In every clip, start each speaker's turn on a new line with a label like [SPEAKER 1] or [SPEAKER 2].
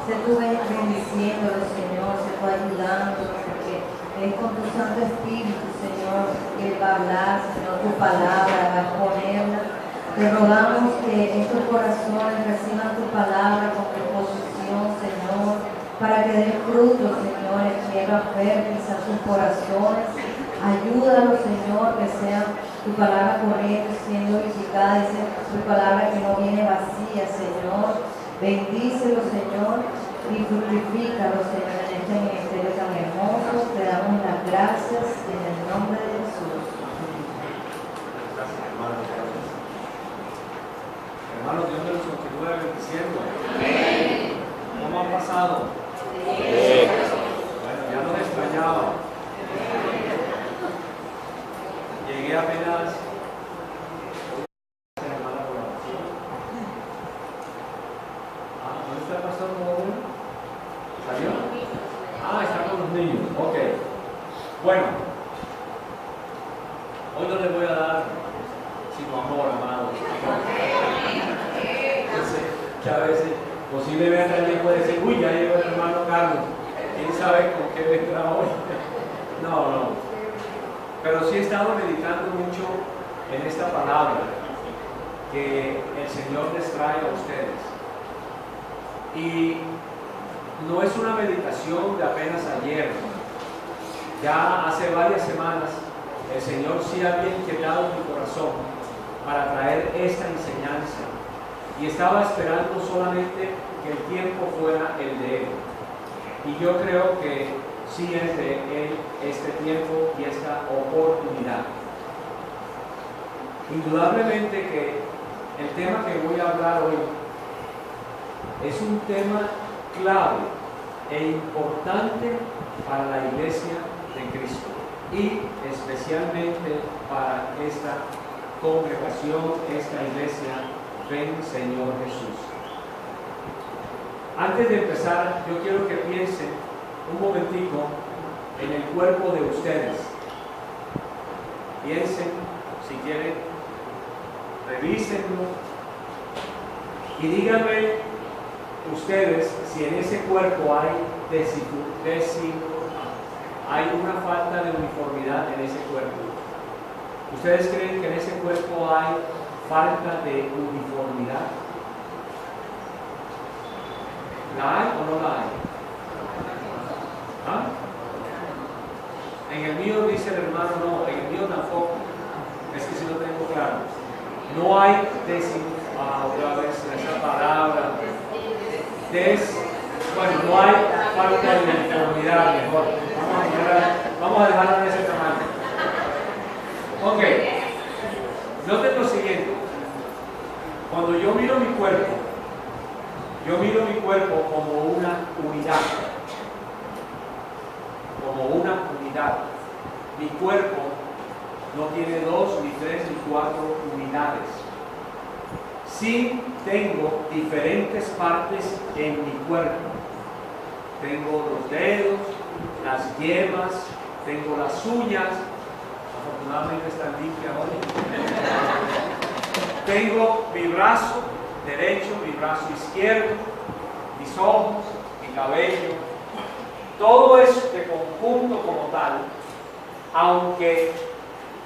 [SPEAKER 1] sé tú bendiciéndolo, Señor, sé tú ayudándolo, porque es con tu Santo Espíritu, Señor, que Él va a hablar, Señor, tu palabra, va a exponerla. Te rogamos que estos corazones reciban tu palabra con disposición, Señor, para que den fruto, Señor, en tierra fértil a sus corazones. Ayúdalos, Señor, que sea tu palabra corriente, siendo edificada, dice tu palabra que no viene vacía, Señor. Bendícelo, Señor, y fructifícalo, Señor, en este ministerio tan hermoso. Te damos las gracias en el nombre de Jesús.
[SPEAKER 2] Gracias, hermano. Hermanos, Dios me los continúe bendiciendo. ¿Cómo han pasado? Bueno, ya nos extrañaba. Llegué apenas. Hermana por la oración. ¿Dónde está el pastor Raúl? ¿Salió? Está con los niños. Ok. Bueno, hoy no les voy a dar sino amor, amado. Yo sé que a veces posiblemente alguien puede decir, uy, ya llegó el hermano Carlos, quién sabe con qué vendrá hoy. No. Pero sí he estado meditando mucho en esta palabra que el Señor les trae a ustedes. Y no es una meditación de apenas ayer. Ya hace varias semanas el Señor sí había inquietado mi corazón para traer esta enseñanza. Y estaba esperando solamente que el tiempo fuera el de Él. Y yo creo que sí es de Él este tiempo y esta oportunidad. Indudablemente que el tema que voy a hablar hoy es un tema clave e importante para la iglesia de Cristo y especialmente para esta congregación, esta iglesia. Ven, Señor Jesús. Antes de empezar, yo quiero que piensen un momentico en el cuerpo de ustedes. Piensen, si quieren, revísenlo y díganme ustedes si en ese cuerpo hay una falta de uniformidad en ese cuerpo. ¿Ustedes creen que en ese cuerpo hay falta de uniformidad? ¿La hay o no la hay? En el mío dice el hermano, no, en el mío tampoco. Es que si lo tengo claro. No hay otra vez esa palabra. Bueno, no hay falta de uniformidad, mejor. Vamos a dejarlo en ese tamaño. Ok. Noten lo siguiente. Cuando yo miro mi cuerpo como una unidad. Como una unidad. Mi cuerpo no tiene 2, ni 3, ni 4 unidades. Sí tengo diferentes partes en mi cuerpo. Tengo los dedos, las yemas, tengo las uñas. Afortunadamente están limpias hoy. Tengo mi brazo derecho, mi brazo izquierdo, mis ojos, mi cabello. Todo eso de conjunto como tal, aunque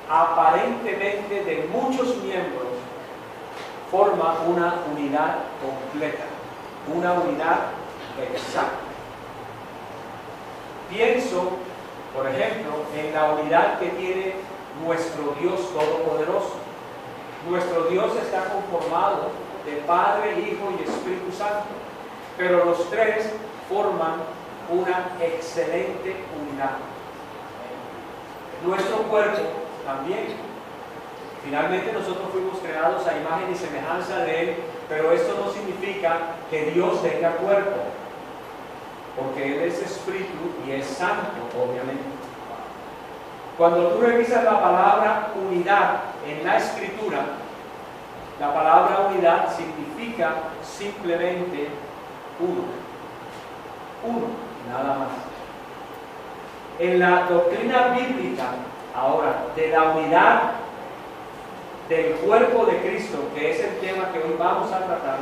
[SPEAKER 2] aparentemente de muchos miembros, forma una unidad completa, una unidad exacta. Pienso, por ejemplo, en la unidad que tiene nuestro Dios Todopoderoso. Nuestro Dios está conformado de Padre, Hijo y Espíritu Santo, pero los tres forman una excelente unidad. Nuestro cuerpo también. Finalmente nosotros fuimos creados a imagen y semejanza de Él, pero esto no significa que Dios tenga cuerpo, porque Él es Espíritu y es Santo, obviamente. Cuando tú revisas la palabra unidad en la Escritura, la palabra unidad significa simplemente uno, nada más. En la doctrina bíblica, ahora, de la unidad del cuerpo de Cristo, que es el tema que hoy vamos a tratar,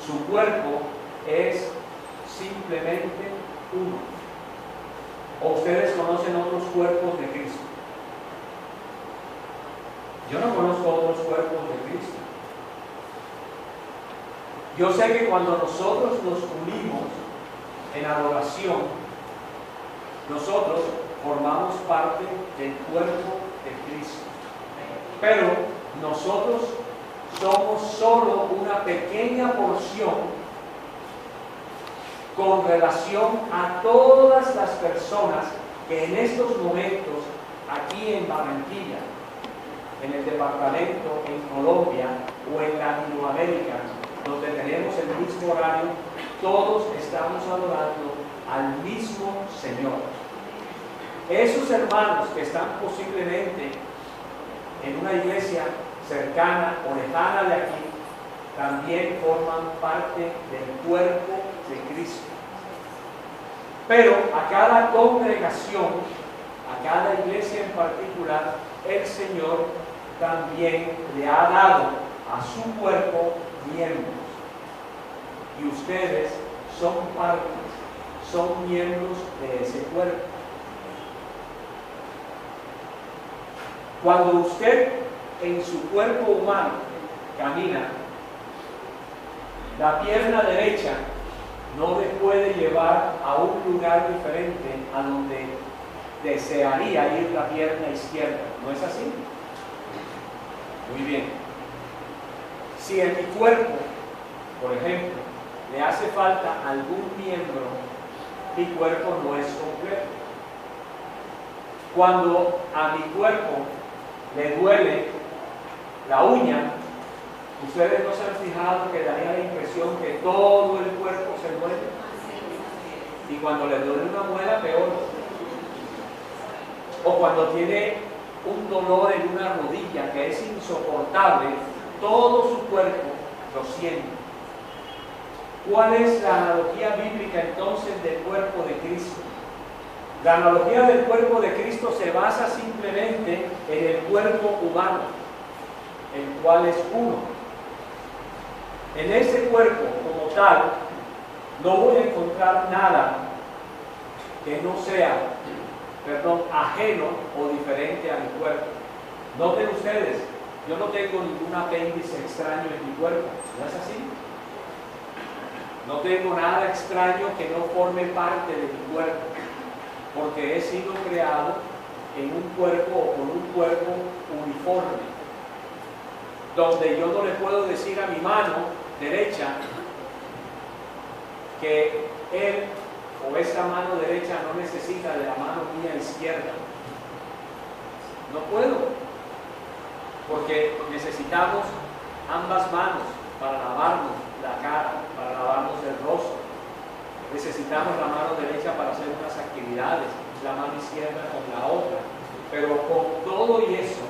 [SPEAKER 2] su cuerpo es simplemente uno. ¿O ustedes conocen otros cuerpos de Cristo? Yo no conozco otros cuerpos de Cristo. Yo sé que cuando nosotros nos unimos en adoración, nosotros formamos parte del cuerpo de Cristo. Pero nosotros somos solo una pequeña porción con relación a todas las personas que en estos momentos, aquí en Barranquilla, en el departamento, en Colombia o en Latinoamérica, donde tenemos el mismo horario, todos estamos adorando al mismo Señor. Esos hermanos que están posiblemente en una iglesia cercana o lejana de aquí, también forman parte del cuerpo de Cristo. Pero a cada congregación, a cada iglesia en particular, el Señor también le ha dado a su cuerpo miembros. Y ustedes son partes, son miembros de ese cuerpo. Cuando usted en su cuerpo humano camina, la pierna derecha no le puede llevar a un lugar diferente a donde desearía ir la pierna izquierda. ¿No es así? Muy bien. Si en mi cuerpo, por ejemplo, le hace falta algún miembro, mi cuerpo no es completo. Cuando a mi cuerpo le duele la uña, ustedes no se han fijado que daría la impresión que todo el cuerpo se duele. Y cuando le duele una muela, peor. O cuando tiene un dolor en una rodilla que es insoportable, todo su cuerpo lo siente. ¿Cuál es la analogía bíblica entonces del cuerpo de Cristo? La analogía del cuerpo de Cristo se basa simplemente en el cuerpo humano, el cual es uno. En ese cuerpo como tal, no voy a encontrar nada que no sea, ajeno o diferente a mi cuerpo. Noten ustedes, yo no tengo ningún apéndice extraño en mi cuerpo, ¿no es así? No tengo nada extraño que no forme parte de mi cuerpo, porque he sido creado en un cuerpo o con un cuerpo uniforme, donde yo no le puedo decir a mi mano derecha que él o esa mano derecha no necesita de la mano mía izquierda. No puedo, porque necesitamos ambas manos para lavarnos la cara, para lavarnos el rostro. Necesitamos la mano derecha para hacer unas actividades, la mano izquierda con la otra. Pero con todo y eso,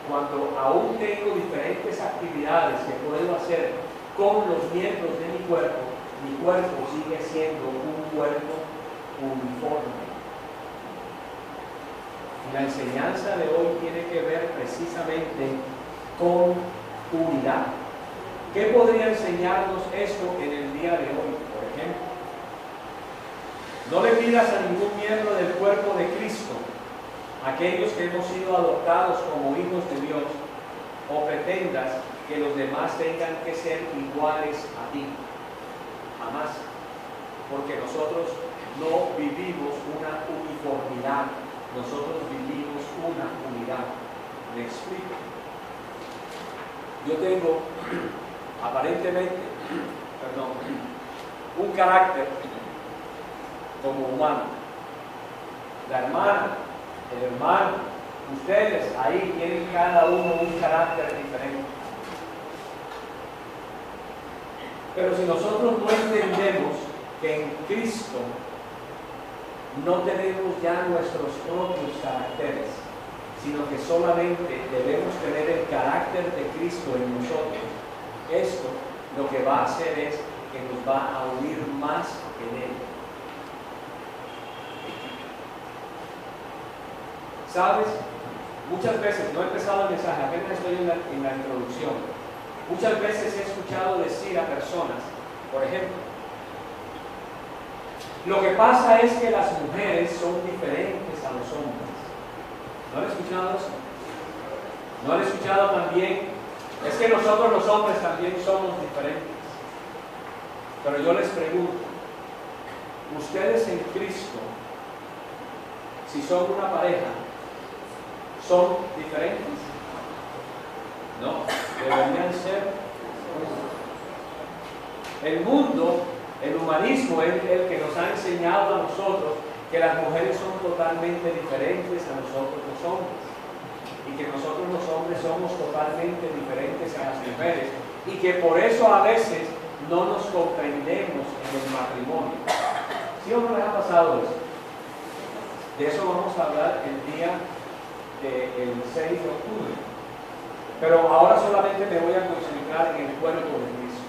[SPEAKER 2] cuando aún tengo diferentes actividades que puedo hacer con los miembros de mi cuerpo sigue siendo un cuerpo uniforme. Y la enseñanza de hoy tiene que ver precisamente con unidad. ¿Qué podría enseñarnos esto en el día de hoy, por ejemplo? No le pidas a ningún miembro del cuerpo de Cristo, aquellos que hemos sido adoptados como hijos de Dios, o pretendas que los demás tengan que ser iguales a ti. Jamás. Porque nosotros no vivimos una uniformidad, nosotros vivimos una unidad. ¿Me explico? Yo tengo aparentemente, un carácter como humano. La hermana, el hermano, ustedes ahí tienen cada uno un carácter diferente. Pero si nosotros no entendemos que en Cristo no tenemos ya nuestros propios caracteres, sino que solamente debemos tener el carácter de Cristo en nosotros, esto lo que va a hacer es que nos va a unir más en Él. ¿Sabes? Muchas veces, no he empezado el mensaje, apenas estoy en la introducción. Muchas veces he escuchado decir a personas por ejemplo. Lo que pasa es que las mujeres son diferentes a los hombres. ¿No han escuchado eso? ¿No han escuchado también? Es que nosotros los hombres también somos diferentes. Pero yo les pregunto, ustedes en Cristo, si son una pareja, ¿son diferentes? No, deberían ser. El mundo, el humanismo es el que nos ha enseñado a nosotros que las mujeres son totalmente diferentes a nosotros los hombres y que nosotros los hombres somos totalmente diferentes a las mujeres y que por eso a veces no nos comprendemos en el matrimonio. ¿Sí o no les ha pasado eso? De eso vamos a hablar el día del 6 de octubre. Pero ahora solamente me voy a concentrar en el cuerpo de Cristo.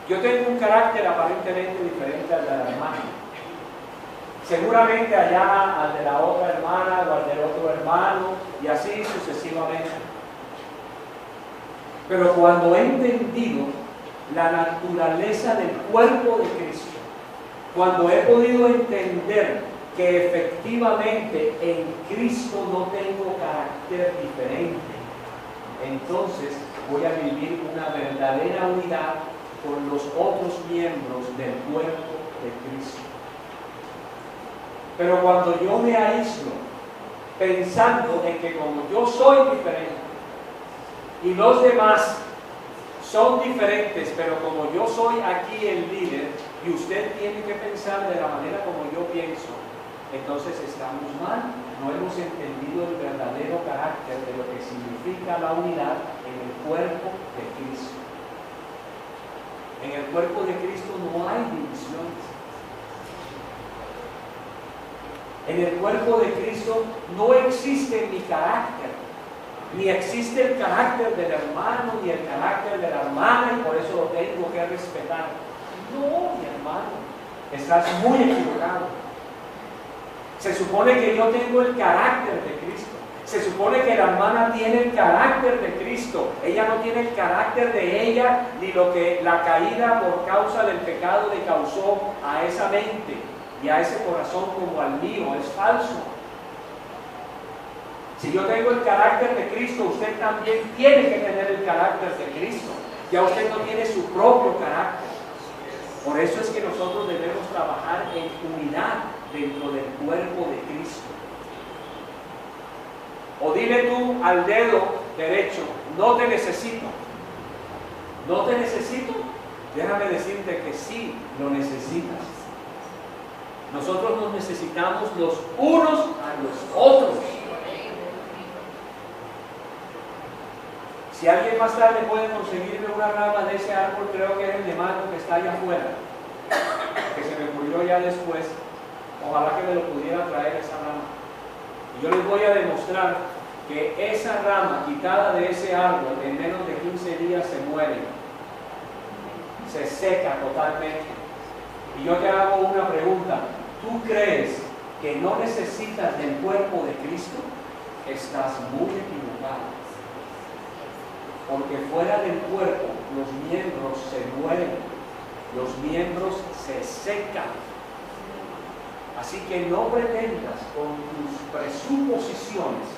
[SPEAKER 2] Yo tengo un carácter aparentemente diferente al de la hermana. Seguramente allá al de la otra hermana o al del otro hermano y así sucesivamente. Pero cuando he entendido la naturaleza del cuerpo de Cristo, cuando he podido entender que efectivamente en Cristo no tengo carácter diferente, entonces voy a vivir una verdadera unidad con los otros miembros del cuerpo de Cristo. Pero cuando yo me aíslo pensando en que como yo soy diferente y los demás son diferentes, pero como yo soy aquí el líder y usted tiene que pensar de la manera como yo pienso, entonces estamos mal. No hemos entendido el verdadero carácter de lo que significa la unidad en el cuerpo de Cristo. En el cuerpo de Cristo no hay divisiones. En el cuerpo de Cristo no existe mi carácter, ni existe el carácter del hermano, ni el carácter de la hermana, y por eso lo tengo que respetar. No, mi hermano, estás muy equivocado. Se supone que yo tengo el carácter de Cristo. Se supone que la hermana tiene el carácter de Cristo. Ella no tiene el carácter de ella, ni lo que la caída por causa del pecado le causó a esa mente y a ese corazón como al mío. Es falso. Si yo tengo el carácter de Cristo, usted también tiene que tener el carácter de Cristo. Ya usted no tiene su propio carácter. Por eso es que nosotros debemos trabajar en unidad dentro del cuerpo de Cristo. O dile tú al dedo derecho, no te necesito. No te necesito. Déjame decirte que sí lo necesitas. Nosotros nos necesitamos los unos a los otros. Si alguien más tarde puede conseguirme una rama de ese árbol, creo que es el de mango que está allá afuera, que se me ocurrió ya después, ojalá que me lo pudiera traer esa rama. Y yo les voy a demostrar que esa rama quitada de ese árbol en menos de 15 días se muere, se seca totalmente. Y yo te hago una pregunta, ¿tú crees que no necesitas del cuerpo de Cristo? Estás muy equivocado. Porque fuera del cuerpo los miembros se mueren, los miembros se secan. Así que no pretendas con tus presuposiciones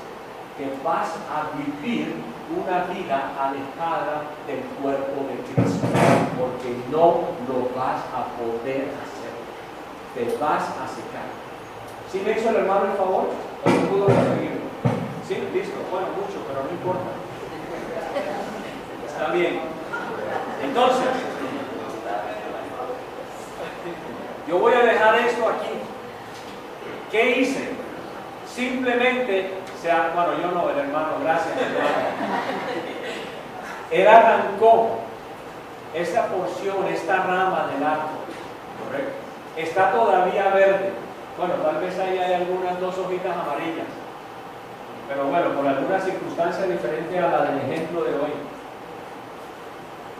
[SPEAKER 2] que vas a vivir una vida alejada del cuerpo de Cristo, porque no lo vas a poder hacer. Te vas a secar. ¿Sí me hizo el hermano el favor? ¿O no pudo conseguirlo? Sí, listo, bueno, mucho, pero no importa. Está bien. Entonces, yo voy a dejar esto aquí. ¿Qué hice? Simplemente, bueno, yo no, el hermano, gracias hermano. Él arrancó esta porción, esta rama del árbol, ¿correcto? Está todavía verde. Bueno, tal vez ahí hay algunas 2 hojitas amarillas. Pero bueno, por alguna circunstancia diferente a la del ejemplo de hoy.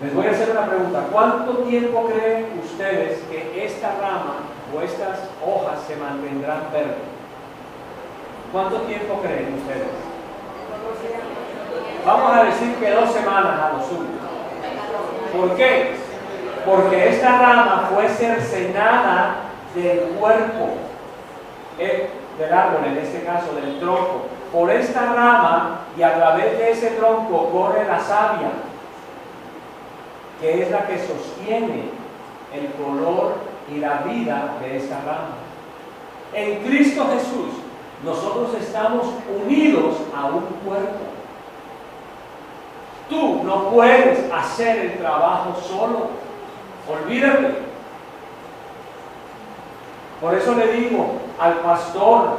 [SPEAKER 2] Les voy a hacer una pregunta. ¿Cuánto tiempo creen ustedes que esta rama o estas hojas se mantendrán verdes? ¿Cuánto tiempo creen ustedes? Vamos a decir que 2 semanas a lo sumo. ¿Por qué? porque esta rama fue cercenada del cuerpo, del árbol, en este caso del tronco. Por esta rama y a través de ese tronco corre la savia, que es la que sostiene el color y la vida de esta rama. En Cristo Jesús, nosotros estamos unidos a un cuerpo. Tú no puedes hacer el trabajo solo. Olvídate. Por eso le digo al pastor,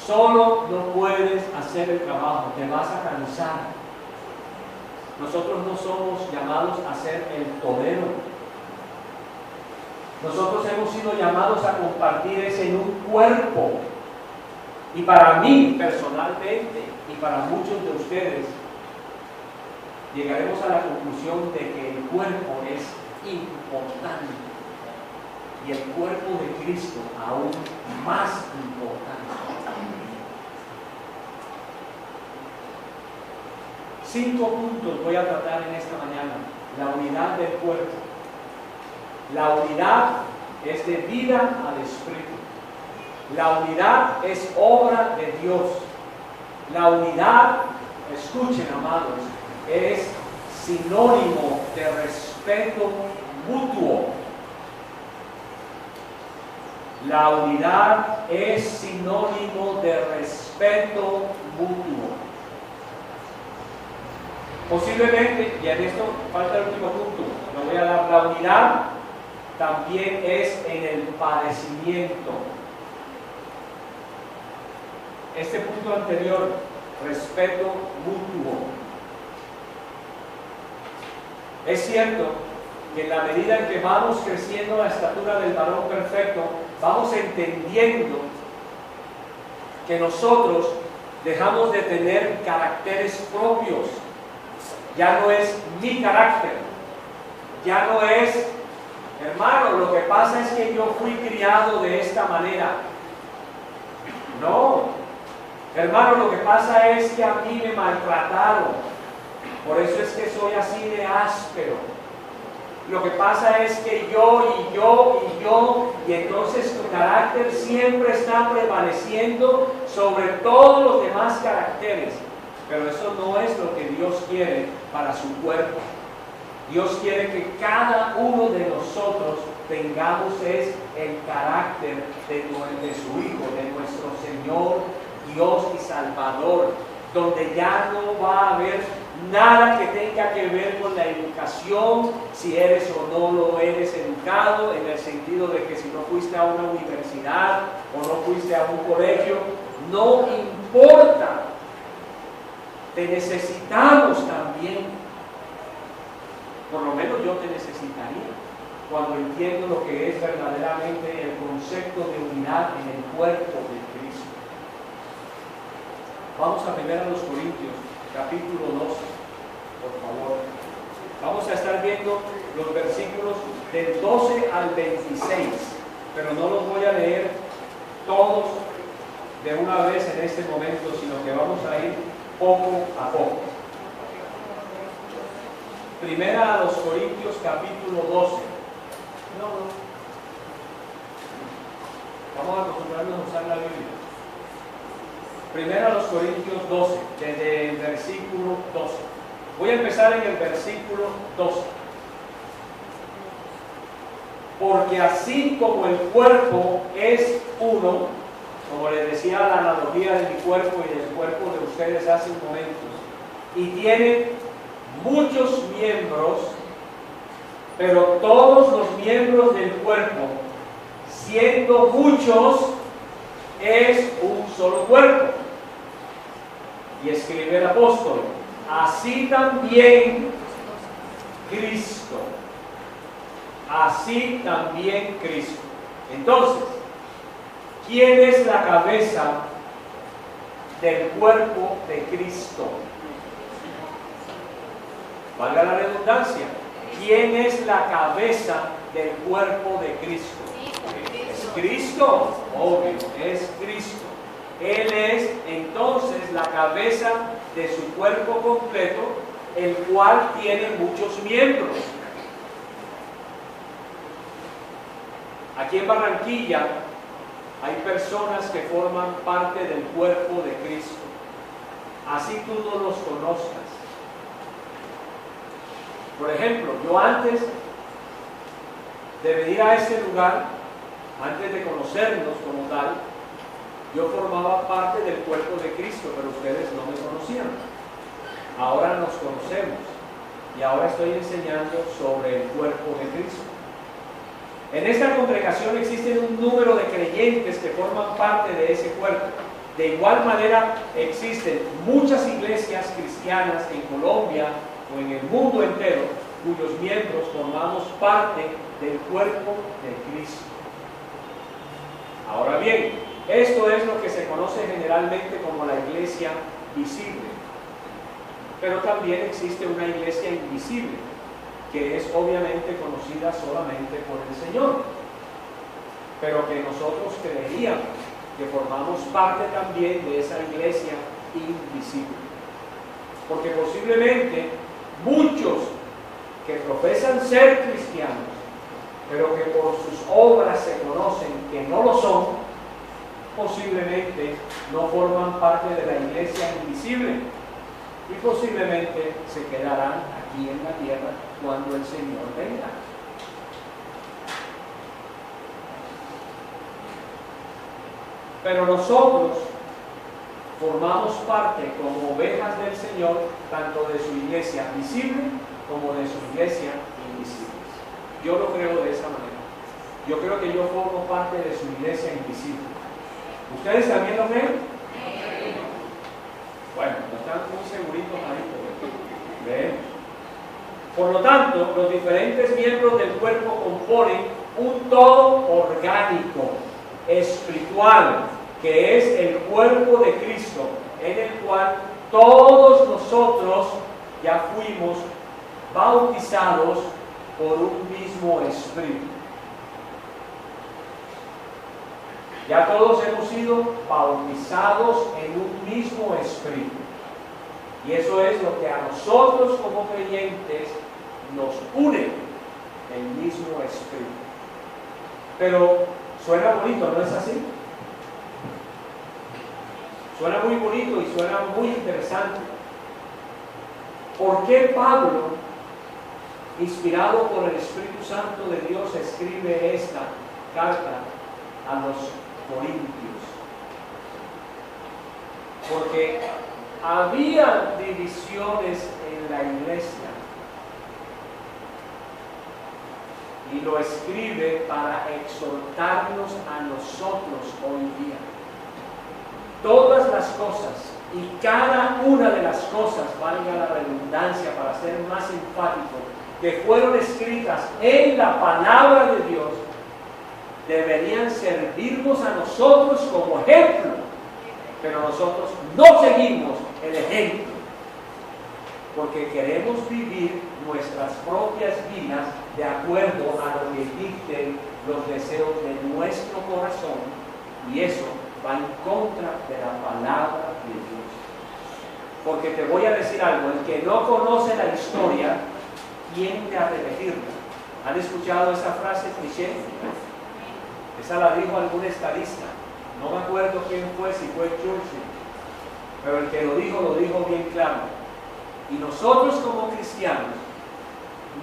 [SPEAKER 2] solo no puedes hacer el trabajo, te vas a cansar. Nosotros no somos llamados a ser el torero. Nosotros hemos sido llamados a compartir eso en un cuerpo. Y para mí personalmente, y para muchos de ustedes, llegaremos a la conclusión de que el cuerpo es importante. Y el cuerpo de Cristo aún más importante. 5 puntos voy a tratar en esta mañana. La unidad del cuerpo. La unidad es de vida al espíritu. La unidad es obra de Dios. La unidad, escuchen amados, es sinónimo de respeto mutuo. La unidad es sinónimo de respeto mutuo. Posiblemente, y en esto falta el último punto, lo voy a dar, la unidad también es en el padecimiento. Este punto anterior, respeto mutuo. Es cierto que en la medida en que vamos creciendo la estatura del varón perfecto, vamos entendiendo que nosotros dejamos de tener caracteres propios. Ya no es mi carácter, ya no es, hermano, lo que pasa es que yo fui criado de esta manera. No, hermano, lo que pasa es que a mí me maltrataron, por eso es que soy así de áspero. Lo que pasa es que y entonces tu carácter siempre está prevaleciendo sobre todos los demás caracteres. Pero eso no es lo que Dios quiere para su cuerpo. Dios quiere que cada uno de nosotros tengamos el carácter de su Hijo, de nuestro Señor, Dios y Salvador, donde ya no va a haber nada que tenga que ver con la educación, si eres o no lo eres educado, en el sentido de que si no fuiste a una universidad o no fuiste a un colegio, no importa. Te necesitamos también. Por lo menos yo te necesitaría cuando entiendo lo que es verdaderamente el concepto de unidad en el cuerpo de Cristo. Vamos a 1 Corintios, capítulo 12, por favor. Vamos a estar viendo los versículos del 12 al 26, pero no los voy a leer todos de una vez en este momento, sino que vamos a ir poco a poco. 1 Corintios capítulo 12. Vamos a acostumbrarnos a usar la Biblia. 1 Corintios 12, desde el versículo 12. Voy a empezar en el versículo 12. Porque así como el cuerpo es uno, como les decía la analogía de mi cuerpo y del cuerpo de ustedes hace un momento, y tiene muchos miembros, pero todos los miembros del cuerpo, siendo muchos, es un solo cuerpo. Y escribe el apóstol, así también Cristo. Así también Cristo. Entonces, ¿quién es la cabeza del cuerpo de Cristo? Valga la redundancia. ¿Quién es la cabeza del cuerpo de Cristo? Es Cristo, obvio, es Cristo. Él es entonces la cabeza de su cuerpo completo, el cual tiene muchos miembros. Aquí en Barranquilla hay personas que forman parte del cuerpo de Cristo. Así tú no los conozcas. Por ejemplo, yo antes de venir a este lugar, antes de conocernos como tal, yo formaba parte del cuerpo de Cristo, pero ustedes no me conocían. Ahora nos conocemos y ahora estoy enseñando sobre el cuerpo de Cristo. En esta congregación existen un número de creyentes que forman parte de ese cuerpo. De igual manera existen muchas iglesias cristianas en Colombia o en el mundo entero cuyos miembros formamos parte del cuerpo de Cristo. Ahora bien, esto es lo que se conoce generalmente como la iglesia visible. Pero también existe una iglesia invisible, que es obviamente conocida solamente por el Señor, pero que nosotros creeríamos que formamos parte también de esa iglesia invisible. Porque posiblemente muchos que profesan ser cristianos, pero que por sus obras se conocen que no lo son, posiblemente no forman parte de la iglesia invisible y posiblemente se quedarán aquí en la tierra cuando el Señor venga. Pero nosotros formamos parte como ovejas del Señor, tanto de su iglesia visible como de su iglesia invisible. Yo lo creo de esa manera. Yo creo que yo formo parte de su iglesia invisible. ¿Ustedes también lo creen? Bueno, no están muy seguritos ahí, pero veamos. Por lo tanto, los diferentes miembros del cuerpo componen un todo orgánico, espiritual, que es el cuerpo de Cristo, en el cual todos nosotros ya fuimos bautizados por un mismo espíritu. Ya todos hemos sido bautizados en un mismo espíritu. Y eso es lo que a nosotros como creyentes nos une, el mismo espíritu. Pero suena bonito, ¿no es así? Suena muy bonito y suena muy interesante. ¿Por qué Pablo, inspirado por el Espíritu Santo de Dios, escribe esta carta a los Corintios? Porque había divisiones en la iglesia y lo escribe para exhortarnos a nosotros hoy día. Todas las cosas y cada una de las cosas, valga la redundancia para ser más enfático, que fueron escritas en la palabra de Dios, deberían servirnos a nosotros como ejemplo, pero nosotros no seguimos el ejemplo, porque queremos vivir nuestras propias vidas de acuerdo a lo que dicten los deseos de nuestro corazón, y eso va en contra de la palabra de Dios. Porque te voy a decir algo, el que no conoce la historia tiende a repetirla. ¿Han escuchado esa frase cliché? Esa la dijo algún estadista, no me acuerdo quién fue, si fue Churchill, pero el que lo dijo bien claro. Y nosotros como cristianos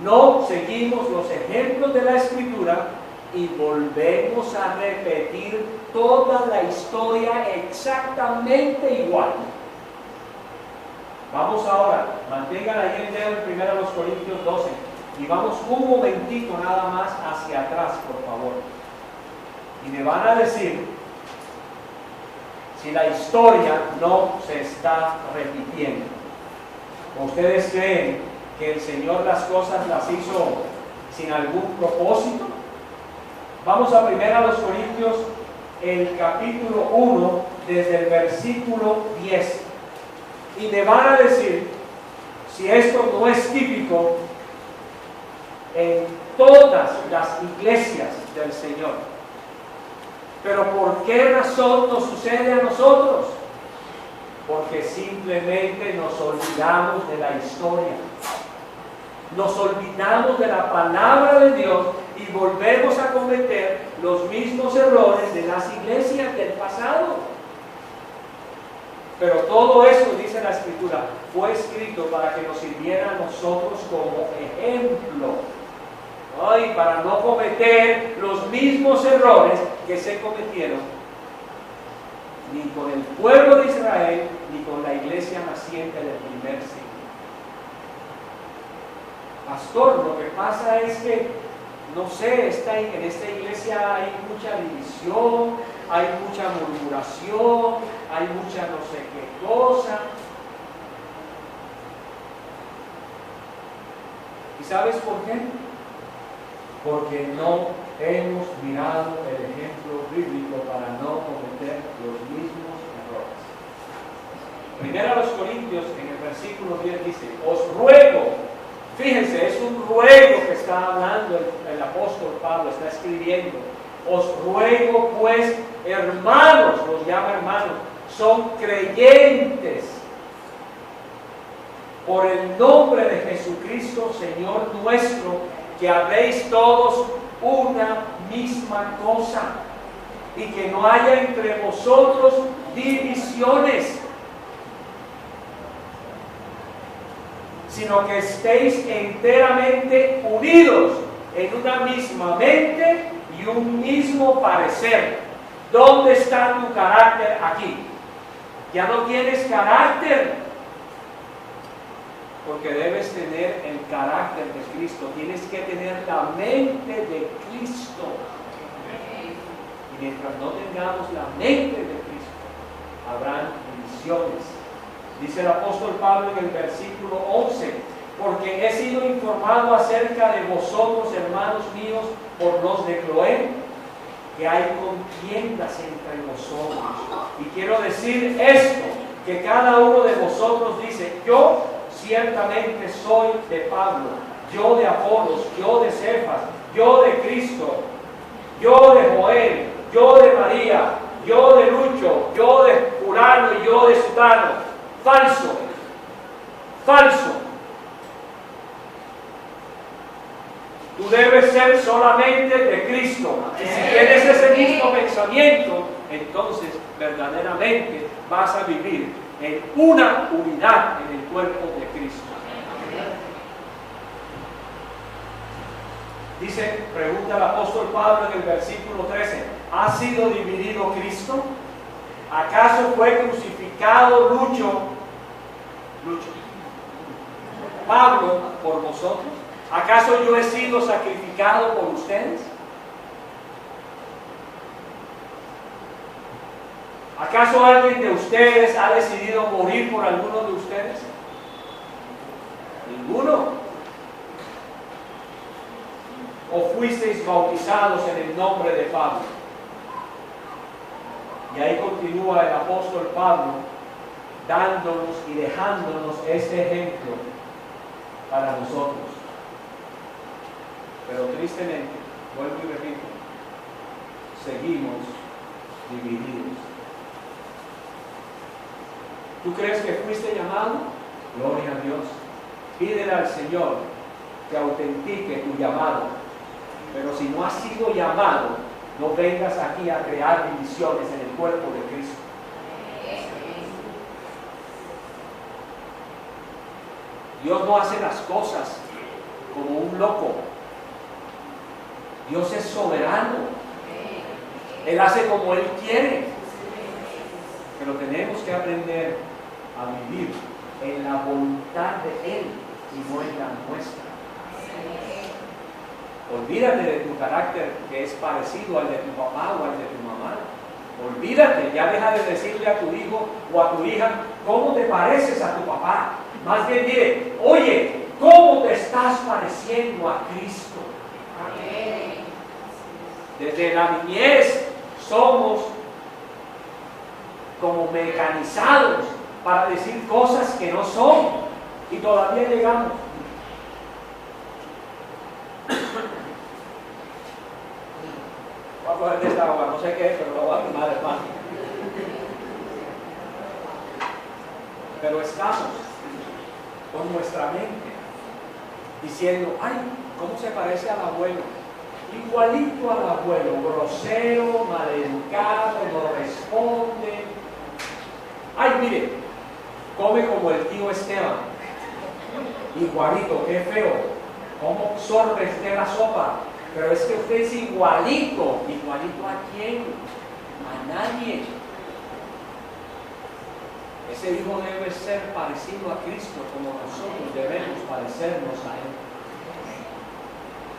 [SPEAKER 2] no seguimos los ejemplos de la Escritura y volvemos a repetir toda la historia exactamente igual. Vamos ahora, mantengan ahí el dedo en 1 Corintios 12 y vamos un momentito nada más hacia atrás, por favor. Y me van a decir si la historia no se está repitiendo. ¿Ustedes creen que el Señor las cosas las hizo sin algún propósito? Vamos a 1 Corintios, el capítulo 1, desde el versículo 10. Y me van a decir si esto no es típico en todas las iglesias del Señor. Pero ¿por qué razón nos sucede a nosotros? Porque simplemente nos olvidamos de la historia. Nos olvidamos de la palabra de Dios y volvemos a cometer los ay, para no cometer los mismos errores que se cometieron ni con el pueblo de Israel, ni con la iglesia naciente del primer siglo. Pastor, lo que pasa es que, no sé, en esta iglesia hay mucha división, hay mucha murmuración, hay mucha no sé qué cosa. ¿Y sabes por qué? Porque no hemos mirado el ejemplo bíblico para no cometer los mismos errores. Primero a los Corintios, en el versículo 10 dice, os ruego, fíjense, es un ruego que está hablando el apóstol Pablo, está escribiendo, os ruego pues, hermanos, los llama hermanos, son creyentes, por el nombre de Jesucristo, Señor nuestro, que habléis todos una misma cosa y que no haya entre vosotros divisiones, sino que estéis enteramente unidos en una misma mente y un mismo parecer. ¿Dónde está tu carácter aquí? Ya no tienes carácter, porque debes tener el carácter de Cristo. Tienes que tener la mente de Cristo. Y mientras no tengamos la mente de Cristo, habrán divisiones. Dice el apóstol Pablo en el versículo 11, porque he sido informado acerca de vosotros, hermanos míos, por los de Cloé, que hay contiendas entre vosotros. Y quiero decir esto, que cada uno de vosotros dice, yo ciertamente soy de Pablo, yo de Apolos, yo de Cefas, yo de Cristo, yo de Joel, yo de María, yo de Lucho, yo de Urano y yo de Sutano. Falso, falso. Tú debes ser solamente de Cristo. Y si tienes ese mismo pensamiento, entonces verdaderamente vas a vivir en una unidad en el cuerpo de Cristo. Dice, pregunta el apóstol Pablo en el versículo 13, ¿ha sido dividido Cristo? ¿Acaso fue crucificado Lucho, Pablo, por vosotros? ¿Acaso yo he sido sacrificado por ustedes? ¿Acaso alguien de ustedes ha decidido morir por alguno de ustedes? Ninguno. ¿O fuisteis bautizados en el nombre de Pablo? Y ahí continúa el apóstol Pablo dándonos y dejándonos este ejemplo para nosotros. Pero tristemente, vuelvo y repito, seguimos divididos. ¿Tú crees que fuiste llamado? Gloria a Dios. Pídele al Señor que autentique tu llamado. Pero si no has sido llamado, no vengas aquí a crear divisiones en el cuerpo de Cristo. Dios no hace las cosas como un loco. Dios es soberano. Él hace como Él quiere. Pero tenemos que aprender a vivir en la voluntad de Él y no en la nuestra. Olvídate de tu carácter que es parecido al de tu papá o al de tu mamá. Olvídate, ya deja de decirle a tu hijo o a tu hija cómo te pareces a tu papá. Más bien dile, oye, ¿cómo te estás pareciendo a Cristo? Amén. Desde la niñez somos como mecanizados para decir cosas que no son y todavía llegamos. Voy a coger de esta agua, no sé qué es, pero lo voy a tomar, hermano. Pero estamos con nuestra mente diciendo, ay, ¿cómo se parece al abuelo? Igualito al abuelo, grosero, maleducado, no responde. Ay, mire, come como el tío Esteban. Igualito, qué feo. ¿Cómo absorbe usted la sopa? Pero es que usted es igualito. ¿Igualito a quién? A nadie. Ese hijo debe ser parecido a Cristo como nosotros debemos parecernos a Él.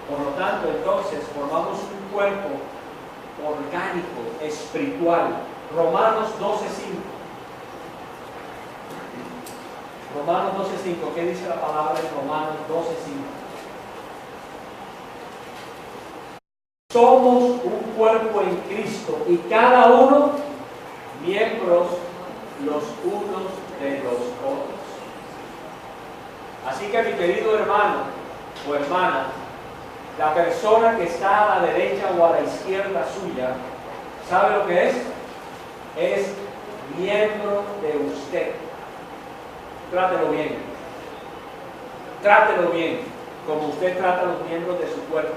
[SPEAKER 2] Por lo tanto, entonces, formamos un cuerpo orgánico, espiritual. Romanos 12:5. Romanos 12:5. ¿Qué dice la palabra en Romanos 12:5? Somos un cuerpo en Cristo y cada uno miembros los unos de los otros. Así que, mi querido hermano o hermana, la persona que está a la derecha o a la izquierda suya, ¿sabe lo que es? Es miembro de usted. Trátelo bien. Trátelo bien, como usted trata a los miembros de su cuerpo.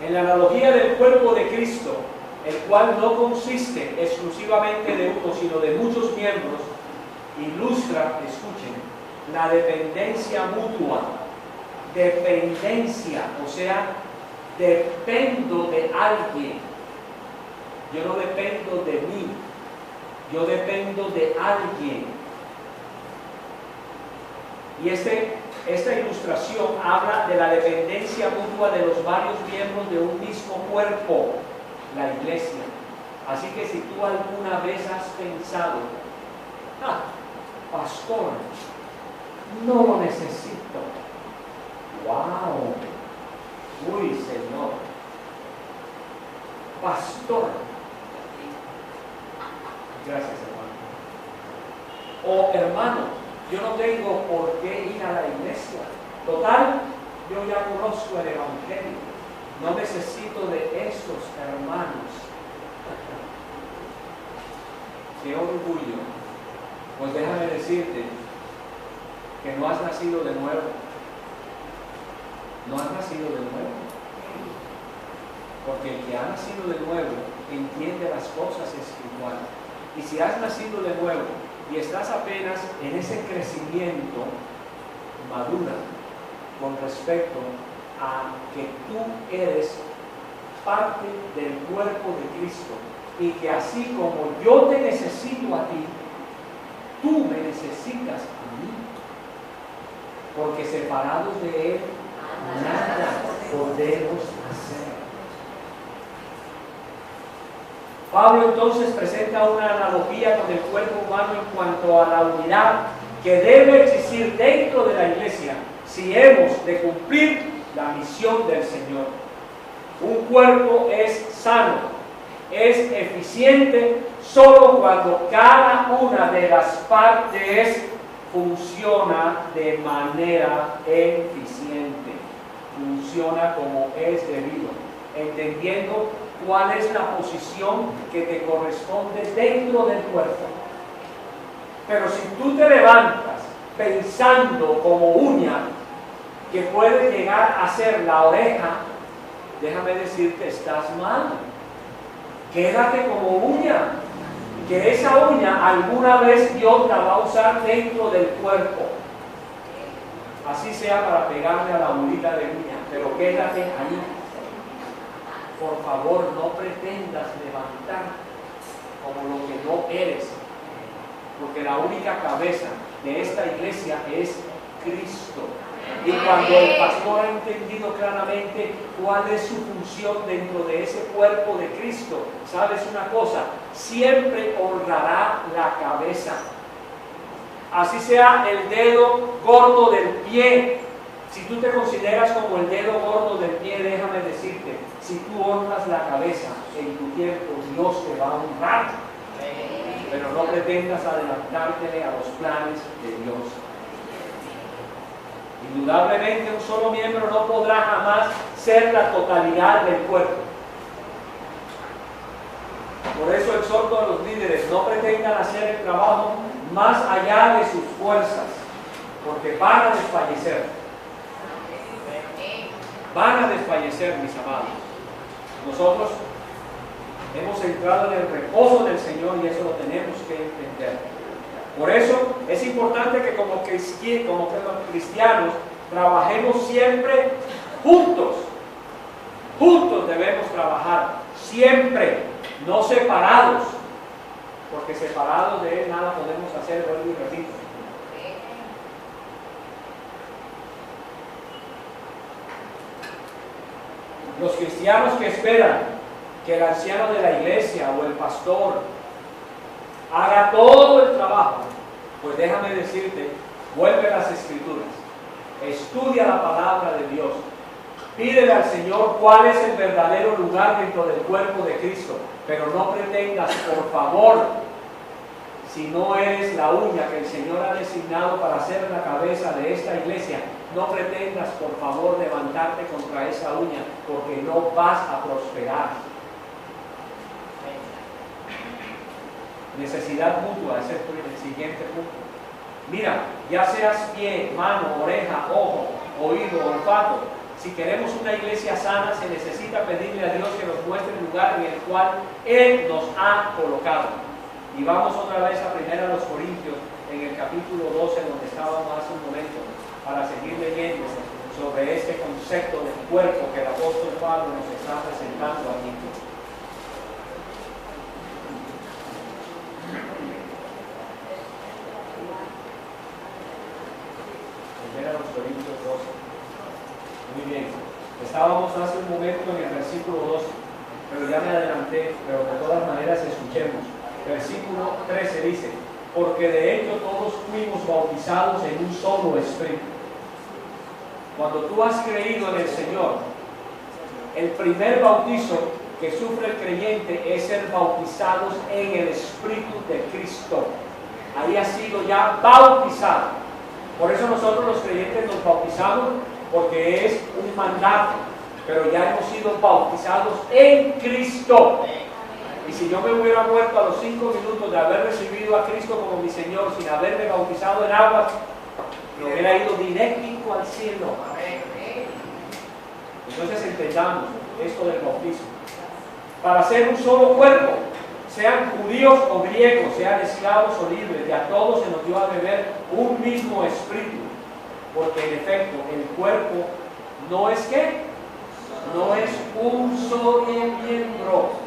[SPEAKER 2] En la analogía del cuerpo de Cristo, el cual no consiste exclusivamente de uno, sino de muchos miembros, ilustra, escuchen, la dependencia mutua. Dependencia, o sea, dependo de alguien. Yo no dependo de mí, yo dependo de alguien. Y esta ilustración habla de la dependencia mutua de los varios miembros de un mismo cuerpo, la iglesia. Así que si tú alguna vez has pensado, pastor, no lo necesito. ¡Wow! ¡Uy, Señor! Pastor. Gracias, hermano. O hermano, yo no tengo por qué ir a la iglesia. Total, yo ya conozco el Evangelio. No necesito de esos hermanos. ¡Qué orgullo! Pues déjame decirte que no has nacido de nuevo. No has nacido de nuevo. Porque el que ha nacido de nuevo entiende las cosas espirituales. Y si has nacido de nuevo y estás apenas en ese crecimiento, madura con respecto a que tú eres parte del cuerpo de Cristo y que así como yo te necesito a ti, tú me necesitas a mí, porque separados de Él nada podemos hacer. Pablo entonces presenta una analogía con el cuerpo humano en cuanto a la unidad que debe existir dentro de la iglesia si hemos de cumplir la misión del Señor. Un cuerpo es sano, es eficiente solo cuando cada una de las partes funciona de manera eficiente, funciona como es debido, entendiendo cuál es la posición que te corresponde dentro del cuerpo. Pero si tú te levantas pensando como uña que puede llegar a ser la oreja, déjame decirte, estás mal. Quédate como uña, que esa uña alguna vez Dios la va a usar dentro del cuerpo, así sea para pegarle a la bolita de uña, pero quédate ahí. Por favor, no pretendas levantar como lo que no eres, porque la única cabeza de esta iglesia es Cristo. Y cuando el pastor ha entendido claramente cuál es su función dentro de ese cuerpo de Cristo, ¿sabes una cosa? Siempre honrará la cabeza. Así sea el dedo gordo del pie. Si tú te consideras como el dedo gordo del pie, déjame decirte, si tú honras la cabeza en tu tiempo, Dios te va a honrar. Pero no pretendas adelantarte a los planes de Dios. Indudablemente un solo miembro no podrá jamás ser la totalidad del cuerpo. Por eso exhorto a los líderes, no pretendan hacer el trabajo más allá de sus fuerzas, porque van a desfallecer. Van a desfallecer, mis amados. Nosotros hemos entrado en el reposo del Señor y eso lo tenemos que entender. Por eso es importante que como cristianos trabajemos siempre juntos. Juntos debemos trabajar, siempre, no separados, porque separados de Él nada podemos hacer, vuelvo y repito. Los cristianos que esperan que el anciano de la iglesia o el pastor haga todo el trabajo, pues déjame decirte, vuelve a las Escrituras, estudia la palabra de Dios, pídele al Señor cuál es el verdadero lugar dentro del cuerpo de Cristo, pero no pretendas, por favor, si no eres la uña que el Señor ha designado para ser la cabeza de esta iglesia, no pretendas, por favor, levantarte contra esa uña, porque no vas a prosperar. Necesidad mutua, ese es el siguiente punto. Mira, ya seas pie, mano, oreja, ojo, oído, olfato, si queremos una iglesia sana, se necesita pedirle a Dios que nos muestre el lugar en el cual Él nos ha colocado. Y vamos otra vez a 1 Corintios, en el capítulo 12, donde estábamos hace un momento, para seguir leyendo sobre este concepto del cuerpo que el apóstol Pablo nos está presentando aquí. 1 Corintios 12. Muy bien. Estábamos hace un momento en el versículo 12, pero ya me adelanté, pero de todas maneras escuchemos. Versículo 13 dice: porque de hecho todos fuimos bautizados en un solo espíritu. Cuando tú has creído en el Señor, el primer bautizo que sufre el creyente es ser bautizados en el Espíritu de Cristo. Ahí ha sido ya bautizado. Por eso nosotros los creyentes nos bautizamos, porque es un mandato, pero ya hemos sido bautizados en Cristo. Y si yo me hubiera muerto a los 5 minutos de haber recibido a Cristo como mi Señor, sin haberme bautizado en agua, me hubiera ido directo al cielo. Entonces entendamos esto del bautismo. Para ser un solo cuerpo, sean judíos o griegos, sean esclavos o libres, y a todos se nos dio a beber un mismo espíritu. Porque en efecto, el cuerpo no es ¿qué? No es un solo miembro.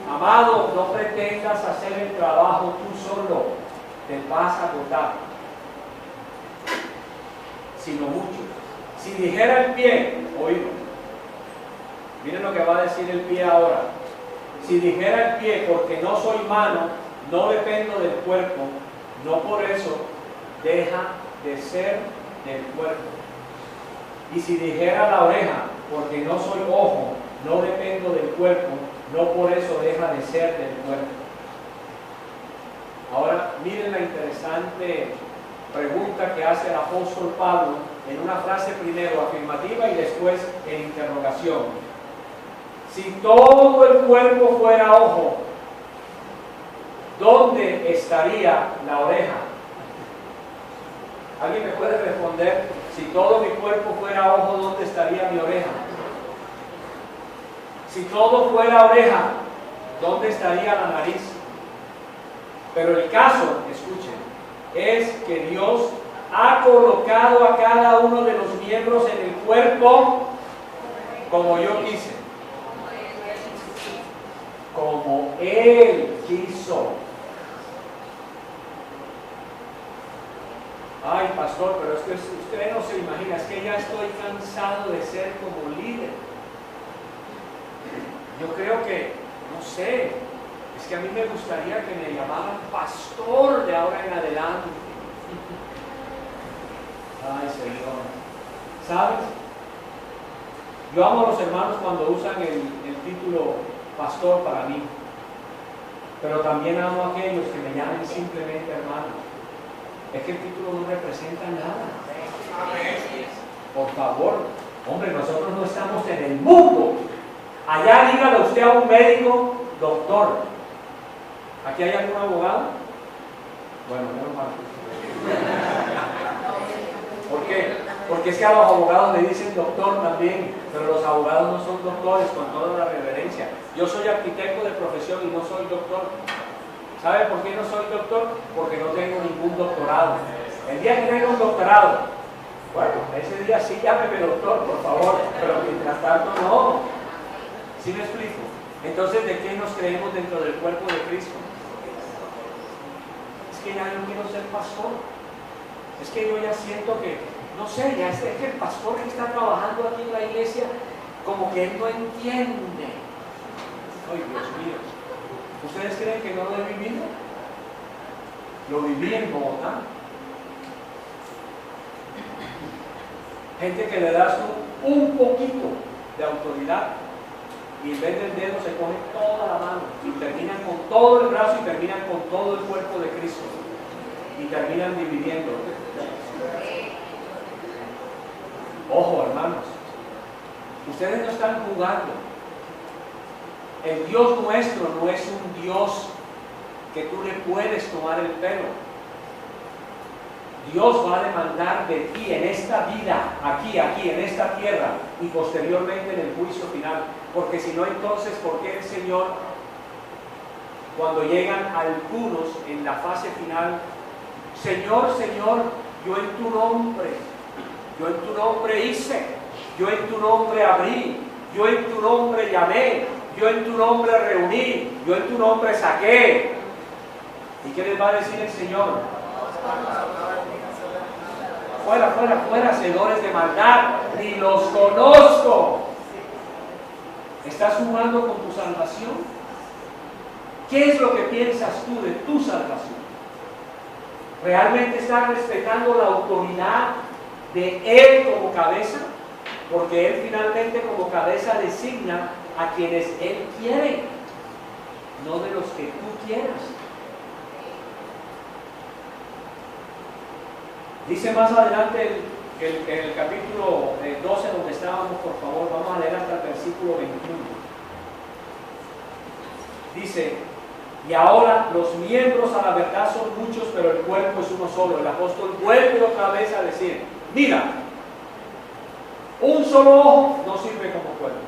[SPEAKER 2] Amado, no pretendas hacer el trabajo tú solo, te vas a agotar, sino mucho. Si dijera el pie, oído, miren lo que va a decir el pie ahora. Si dijera el pie, porque no soy mano, no dependo del cuerpo, no por eso deja de ser del cuerpo. Y si dijera la oreja, porque no soy ojo, no dependo del cuerpo, no por eso deja de ser del cuerpo. Ahora, miren la interesante pregunta que hace el apóstol Pablo en una frase primero afirmativa y después en interrogación. Si todo el cuerpo fuera ojo, ¿dónde estaría la oreja? ¿Alguien me puede responder? Si todo mi cuerpo fuera ojo, ¿dónde estaría mi oreja? Si todo fuera oreja, ¿dónde estaría la nariz? Pero el caso, escuchen, es que Dios ha colocado a cada uno de los miembros en el cuerpo como yo quise, como Él quiso. Ay, pastor, pero es que usted no se imagina, es que ya estoy cansado de ser como líder. Yo creo que, no sé, es que a mí me gustaría que me llamaran pastor de ahora en adelante. Ay, Señor. ¿Sabes? Yo amo a los hermanos cuando usan el título pastor para mí, pero también amo a aquellos que me llamen simplemente hermano. Es que el título no representa nada. Por favor, hombre, nosotros no estamos en el mundo. Allá dígale usted a un médico, doctor. ¿Aquí hay algún abogado? Bueno, menos mal. ¿Por qué? Porque es que a los abogados le dicen doctor también, pero los abogados no son doctores, con toda la reverencia. Yo soy arquitecto de profesión y no soy doctor. ¿Sabe por qué no soy doctor? Porque no tengo ningún doctorado. El día que tenga un doctorado, bueno, ese día sí llámeme doctor, por favor, pero mientras tanto no. ¿Sí me explico? Entonces, ¿de qué nos creemos dentro del cuerpo de Cristo? Es que ya no quiero ser pastor. Es que yo ya siento que, no sé, ya es que el pastor que está trabajando aquí en la iglesia, como que él no entiende. Ay, Dios mío. ¿Ustedes creen que no lo he vivido? Lo viví en Bogotá. Gente que le das tú un poquito de autoridad y en vez del dedo se coge toda la mano y terminan con todo el brazo y terminan con todo el cuerpo de Cristo y terminan dividiendo. Ojo, hermanos, ustedes no están jugando. El Dios nuestro no es un Dios que tú le puedes tomar el pelo. Dios va a demandar de ti en esta vida, aquí, en esta tierra y posteriormente en el juicio final. Porque si no, entonces, ¿por qué el Señor, cuando llegan algunos en la fase final, Señor, Señor, yo en tu nombre hice, yo en tu nombre abrí, yo en tu nombre llamé, yo en tu nombre reuní, yo en tu nombre saqué? ¿Y qué les va a decir el Señor? Fuera, fuera, fuera, hacedores de maldad, ni los conozco. ¿Estás jugando con tu salvación? ¿Qué es lo que piensas tú de tu salvación? ¿Realmente estás respetando la autoridad de Él como cabeza? Porque Él finalmente como cabeza designa a quienes Él quiere, no de los que tú quieras. Dice más adelante en el capítulo 12 donde estábamos, por favor, vamos a leer hasta el versículo 21. Dice: y ahora los miembros a la verdad son muchos, pero el cuerpo es uno solo. El apóstol vuelve otra vez a decir: mira, un solo ojo no sirve como cuerpo,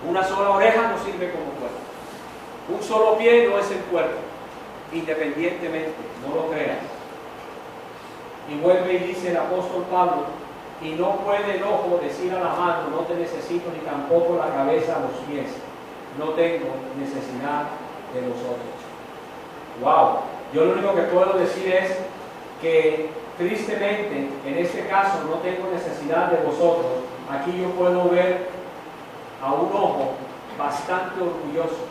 [SPEAKER 2] una sola oreja no sirve como cuerpo, un solo pie no es el cuerpo, independientemente, no lo creas. Y vuelve y dice el apóstol Pablo: y no puede el ojo decir a la mano, no te necesito, ni tampoco la cabeza a los pies, no tengo necesidad de los otros. Wow, yo lo único que puedo decir es que tristemente, en este caso, no tengo necesidad de vosotros. Aquí yo puedo ver a un ojo bastante orgulloso.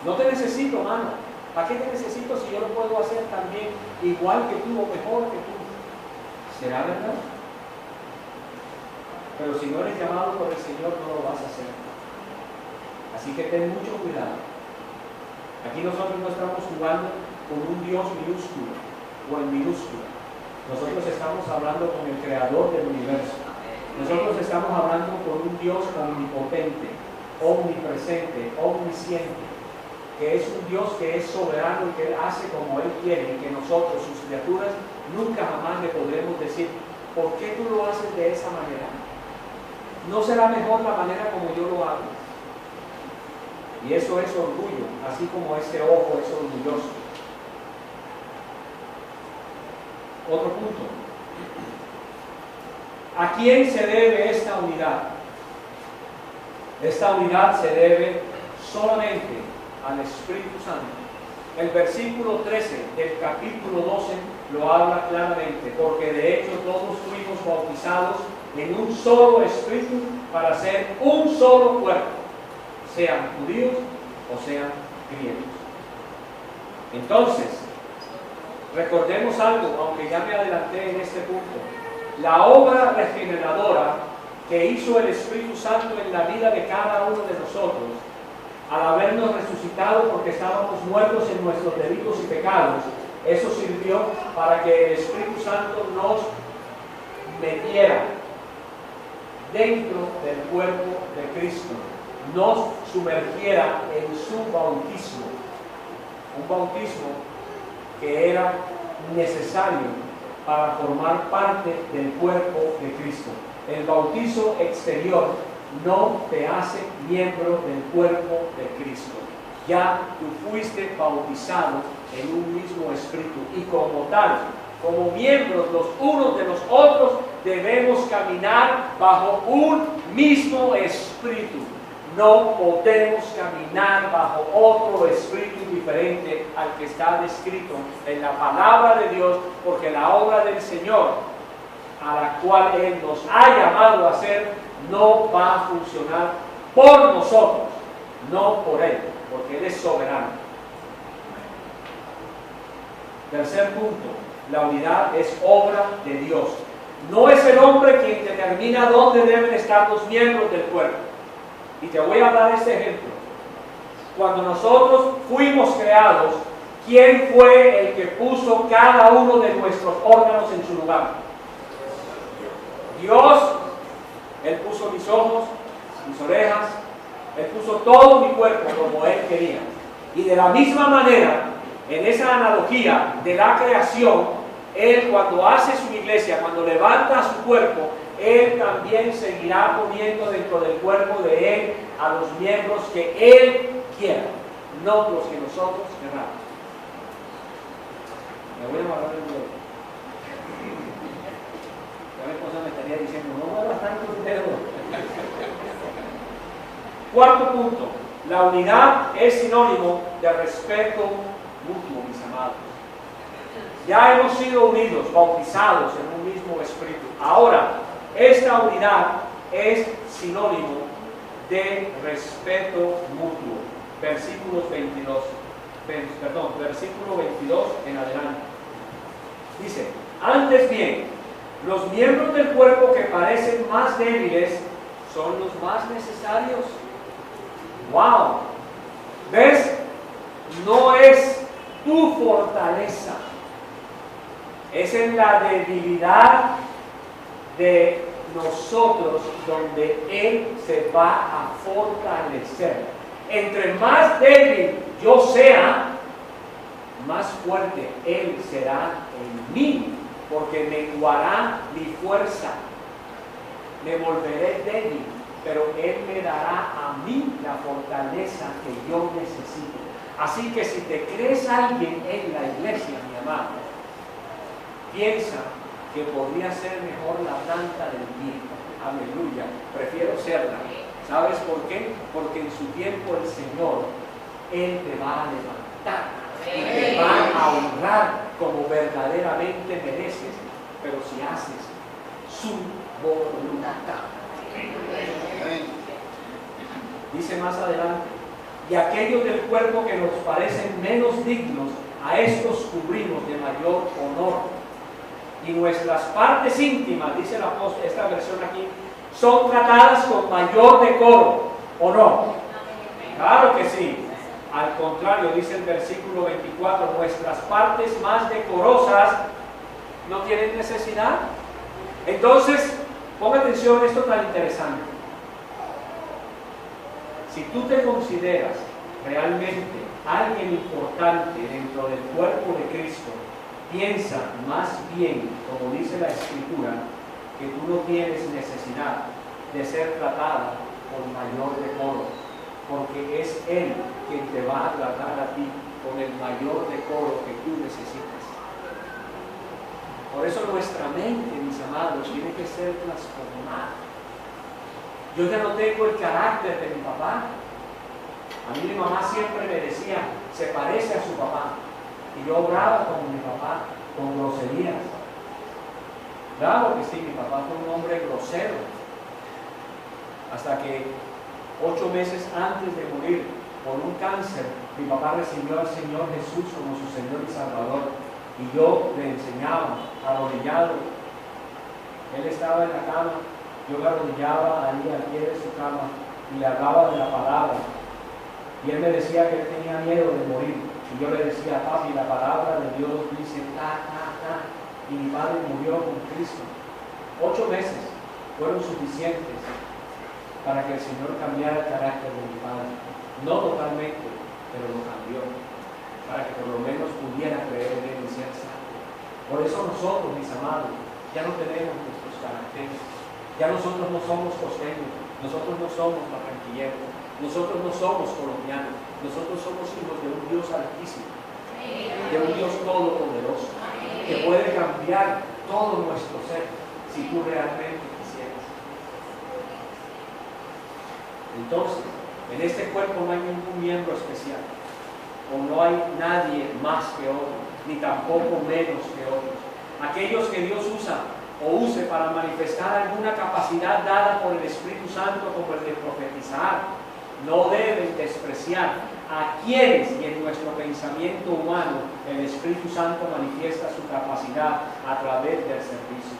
[SPEAKER 2] No te necesito, mano. ¿Para qué te necesito si yo lo puedo hacer también igual que tú o mejor que tú? ¿Será verdad? Pero si no eres llamado por el Señor, no lo vas a hacer. Así que ten mucho cuidado. Aquí nosotros no estamos jugando con un Dios minúsculo o en minúscula. Nosotros estamos hablando con el Creador del universo. Nosotros estamos hablando con un Dios omnipotente, omnipresente, omnisciente, que es un Dios que es soberano y que Él hace como Él quiere, y que nosotros, sus criaturas, nunca jamás le podremos decir: ¿por qué tú lo haces de esa manera? ¿No será mejor la manera como yo lo hago? Y eso es orgullo, así como ese ojo es orgulloso. Otro punto. ¿A quién se debe esta unidad? Esta unidad se debe solamente al Espíritu Santo. El versículo 13 del capítulo 12 lo habla claramente: porque de hecho todos fuimos bautizados en un solo Espíritu para ser un solo cuerpo, sean judíos o sean griegos. Entonces, recordemos algo, aunque ya me adelanté en este punto: la obra regeneradora que hizo el Espíritu Santo en la vida de cada uno de nosotros, al habernos resucitado porque estábamos muertos en nuestros delitos y pecados, eso sirvió para que el Espíritu Santo nos metiera dentro del cuerpo de Cristo, nos sumergiera en su bautismo, un bautismo que era necesario para formar parte del cuerpo de Cristo. El bautizo exterior no te hace miembro del cuerpo de Cristo. ya tú fuiste bautizado en un mismo espíritu, y como tal, como miembros los unos de los otros, debemos caminar bajo un mismo espíritu. No podemos caminar bajo otro espíritu diferente al que está descrito en la palabra de Dios, porque la obra del Señor, a la cual Él nos ha llamado a hacer, no va a funcionar por nosotros, no por Él, porque Él es soberano. Tercer punto, la unidad es obra de Dios. No es el hombre quien determina dónde deben estar los miembros del cuerpo. Y te voy a dar este ejemplo. Cuando nosotros fuimos creados, ¿quién fue el que puso cada uno de nuestros órganos en su lugar? Dios. Él puso mis ojos, mis orejas, Él puso todo mi cuerpo como Él quería. Y de la misma manera, en esa analogía de la creación, Él cuando hace su iglesia, cuando levanta su cuerpo, Él también seguirá poniendo dentro del cuerpo de Él a los miembros que Él quiera, no los que nosotros queramos. Me voy a amarrar el dedo. Ya mi esposa me estaría diciendo, no muevas tanto el dedo. Cuarto punto, la unidad es sinónimo de respeto mutuo, mis amados. Ya hemos sido unidos, bautizados en un mismo espíritu. Ahora, esta unidad es sinónimo de respeto mutuo. Versículo 22 en adelante. Dice, antes bien, los miembros del cuerpo que parecen más débiles son los más necesarios. ¡Wow! ¿Ves? No es tu fortaleza. Es en la debilidad de nosotros donde Él se va a fortalecer. Entre más débil yo sea, más fuerte Él será en mí, porque menguará mi fuerza. Me volveré débil, pero Él me dará a mí la fortaleza que yo necesito. Así que si te crees alguien en la iglesia, mi amado, piensa que podría ser mejor la planta del pie. Aleluya, prefiero serla. ¿Sabes por qué? Porque en su tiempo el Señor, Él te va a levantar y te va a honrar como verdaderamente mereces, pero si haces su voluntad. Dice más adelante, y aquellos del cuerpo que nos parecen menos dignos, a estos cubrimos de mayor honor. Y nuestras partes íntimas, dice la apóstol, esta versión aquí, son tratadas con mayor decoro, ¿o no? Claro que sí. Al contrario, dice el versículo 24, nuestras partes más decorosas no tienen necesidad. Entonces, ponga atención a esto tan interesante. Si tú te consideras realmente alguien importante dentro del cuerpo de Cristo, piensa más bien, como dice la Escritura, que tú no tienes necesidad de ser tratada con mayor decoro, porque es Él quien te va a tratar a ti con el mayor decoro que tú necesitas. Por eso nuestra mente, mis amados, tiene que ser transformada. Yo ya no tengo el carácter de mi papá. A mí mi mamá siempre me decía, se parece a su papá. Y yo obraba como mi papá, con groserías. Claro que sí, mi papá fue un hombre grosero. Hasta que 8 meses antes de morir por un cáncer, mi papá recibió al Señor Jesús como su Señor y Salvador. Y yo le enseñaba, arrodillado. Él estaba en la cama, yo me arrodillaba ahí al pie de su cama y le hablaba de la palabra. Y él me decía que él tenía miedo de morir. Y yo le decía, papi, la palabra de Dios dice, y mi padre murió con Cristo. 8 meses fueron suficientes para que el Señor cambiara el carácter de mi padre. No totalmente, pero lo cambió, para que por lo menos pudiera creer en él y ser santo. Por eso nosotros, mis amados, ya no tenemos nuestros caracteres. Ya nosotros no somos costeños. Nosotros no somos barranquilleros, nosotros no somos colombianos, nosotros somos hijos de un Dios altísimo, de un Dios todopoderoso, que puede cambiar todo nuestro ser si tú realmente quisieras. Entonces, en este cuerpo no hay ningún miembro especial, o no hay nadie más que otro, ni tampoco menos que otros. Aquellos que Dios usa o use para manifestar alguna capacidad dada por el Espíritu Santo, como el de profetizar, no deben despreciar a quienes, y en nuestro pensamiento humano el Espíritu Santo manifiesta su capacidad a través del servicio.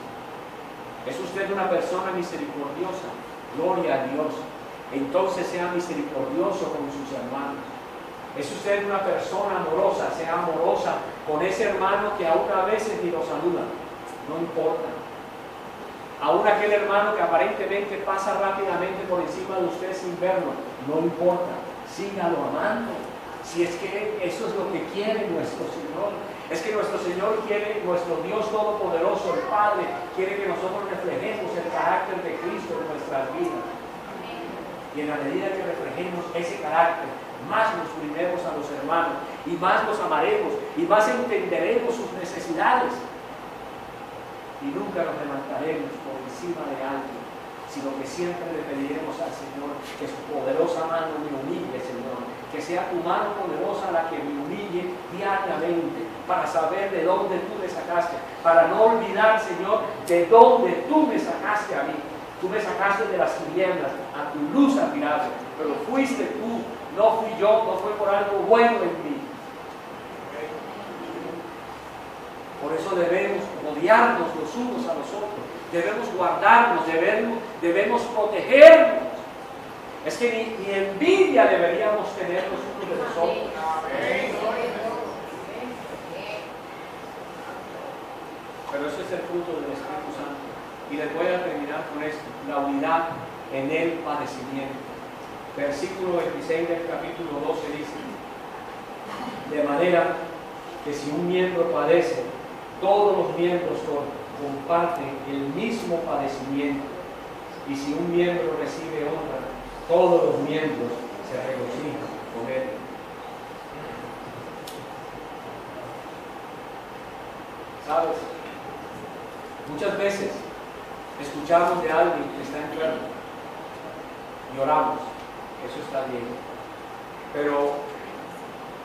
[SPEAKER 2] ¿Es usted una persona misericordiosa? Gloria a Dios. Entonces sea misericordioso con sus hermanos. ¿Es usted una persona amorosa? Sea amorosa con ese hermano que aún a veces ni lo saluda. No importa. Aún aquel hermano que aparentemente pasa rápidamente por encima de usted sin verlo. No importa. Sígalo amando. Si es que eso es lo que quiere nuestro Señor. Es que nuestro Señor quiere, nuestro Dios Todopoderoso, el Padre, quiere que nosotros reflejemos el carácter de Cristo en nuestras vidas. Y en la medida que reflejemos ese carácter, más nos uniremos a los hermanos, y más los amaremos, y más entenderemos sus necesidades. Y nunca nos levantaremos por encima de alguien, sino que siempre le pediremos al Señor que su poderosa mano me humille, Señor. Que sea tu mano poderosa la que me humille diariamente, para saber de dónde tú me sacaste, para no olvidar, Señor, de dónde tú me sacaste a mí. Tú me sacaste de las tinieblas a tu luz admirable, pero fuiste tú, no fui yo, no fue por algo bueno en mí. Por eso debemos odiarnos los unos a los otros, debemos guardarnos, debemos protegernos. Es que ni envidia deberíamos tener los unos de los otros. Pero ese es el fruto del Espíritu Santo. Y les voy a terminar con esto: la unidad en el padecimiento. Versículo 26 del capítulo 12 dice: de manera que si un miembro padece, todos los miembros comparten el mismo padecimiento. Y si un miembro recibe honra, todos los miembros se regocijan con él. ¿Sabes? Muchas veces escuchamos de alguien que está enfermo y oramos, eso está bien. Pero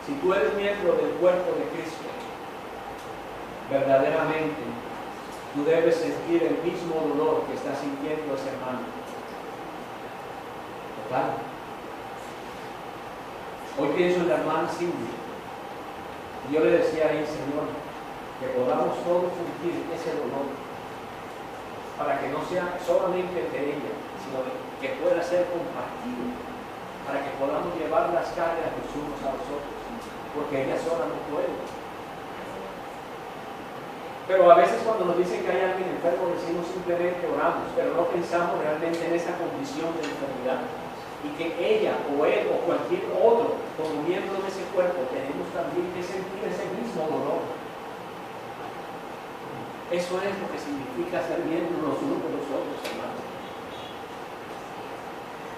[SPEAKER 2] si tú eres miembro del cuerpo de Cristo, verdaderamente tú debes sentir el mismo dolor que está sintiendo ese hermano. Total. Hoy pienso en la hermana Cindy. Y yo le decía ahí, Señor, que podamos todos sentir ese dolor, para que no sea solamente de ella, sino que pueda ser compartido, para que podamos llevar las cargas los unos a los otros, porque ella sola no puede. Pero a veces cuando nos dicen que hay alguien enfermo, decimos simplemente oramos, pero no pensamos realmente en esa condición de enfermedad. Y que ella o él o cualquier otro, como miembro de ese cuerpo, tenemos también que sentir ese mismo dolor. Eso es lo que significa ser miembros los unos de los otros, hermanos.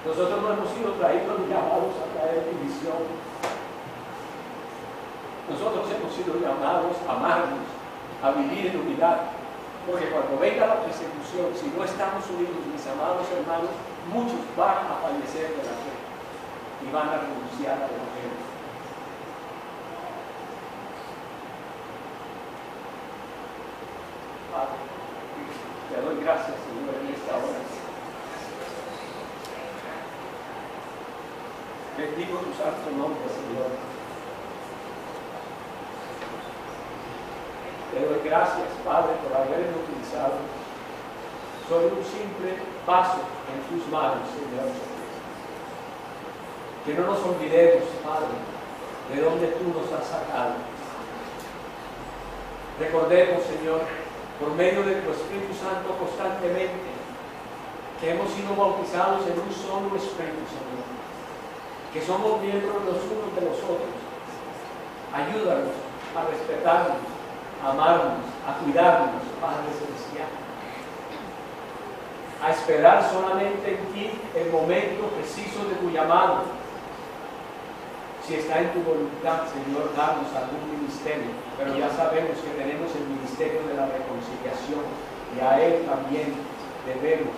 [SPEAKER 2] Nosotros no hemos sido traídos ni llamados a traer división. Nosotros hemos sido llamados a amarnos, a vivir en unidad, porque cuando venga la persecución, si no estamos unidos, mis amados hermanos, muchos van a fallecer de la fe y van a renunciar al Evangelio. Padre, te doy gracias, Señor, en esta hora. Bendigo tu santo nombre, Señor. Te doy gracias, Padre, por haberme utilizado. Soy un simple vaso en tus manos, Señor. Que no nos olvidemos, Padre, de dónde tú nos has sacado. Recordemos, Señor, por medio de tu Espíritu Santo constantemente, que hemos sido bautizados en un solo Espíritu, Señor. Que somos miembros los unos de los otros. Ayúdanos a respetarnos, a amarnos, a cuidarnos, Padre Celestial. a esperar solamente en ti el momento preciso de tu llamado. Si está en tu voluntad, Señor, darnos algún ministerio, pero ya sabemos que tenemos el ministerio de la reconciliación y a Él también debemos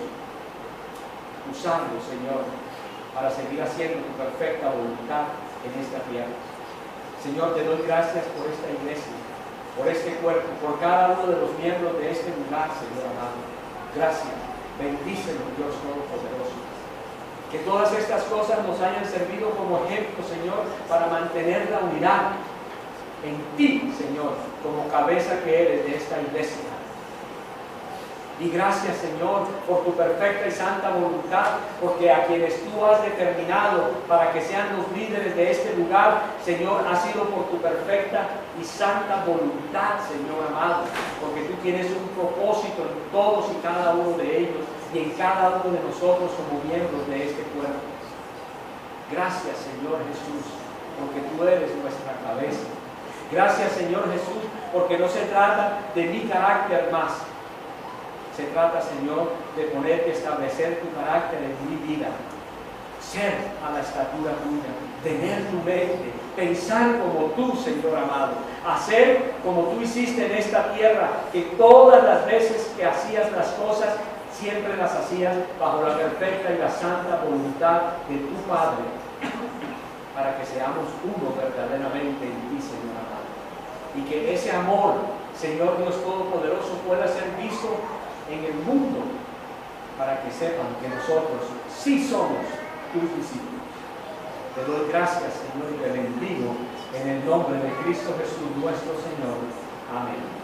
[SPEAKER 2] usarlo, Señor, para seguir haciendo tu perfecta voluntad en esta tierra. Señor, te doy gracias por esta iglesia, por este cuerpo, por cada uno de los miembros de este lugar, Señor amado. Gracias. Bendícenos, Dios Todopoderoso. Que todas estas cosas nos hayan servido como ejemplo, Señor, para mantener la unidad en ti, Señor, como cabeza que eres de esta iglesia. Y gracias, Señor, por tu perfecta y santa voluntad, porque a quienes tú has determinado para que sean los líderes de este lugar, Señor, ha sido por tu perfecta y santa voluntad, Señor amado, porque tú tienes un propósito en todos y cada uno de ellos y en cada uno de nosotros como miembros de este cuerpo. Gracias, Señor Jesús, porque tú eres nuestra cabeza. Gracias, Señor Jesús, porque no se trata de mi carácter más. Se trata, Señor, de ponerte a establecer tu carácter en mi vida. Ser a la estatura tuya, tener tu mente, pensar como tú, Señor amado. Hacer como tú hiciste en esta tierra, que todas las veces que hacías las cosas, siempre las hacías bajo la perfecta y la santa voluntad de tu Padre, para que seamos uno verdaderamente en ti, Señor amado. Y que ese amor, Señor Dios Todopoderoso, pueda ser visto en el mundo, para que sepan que nosotros sí somos tus discípulos. Te doy gracias, Señor, y te bendigo en el nombre de Cristo Jesús, nuestro Señor. Amén.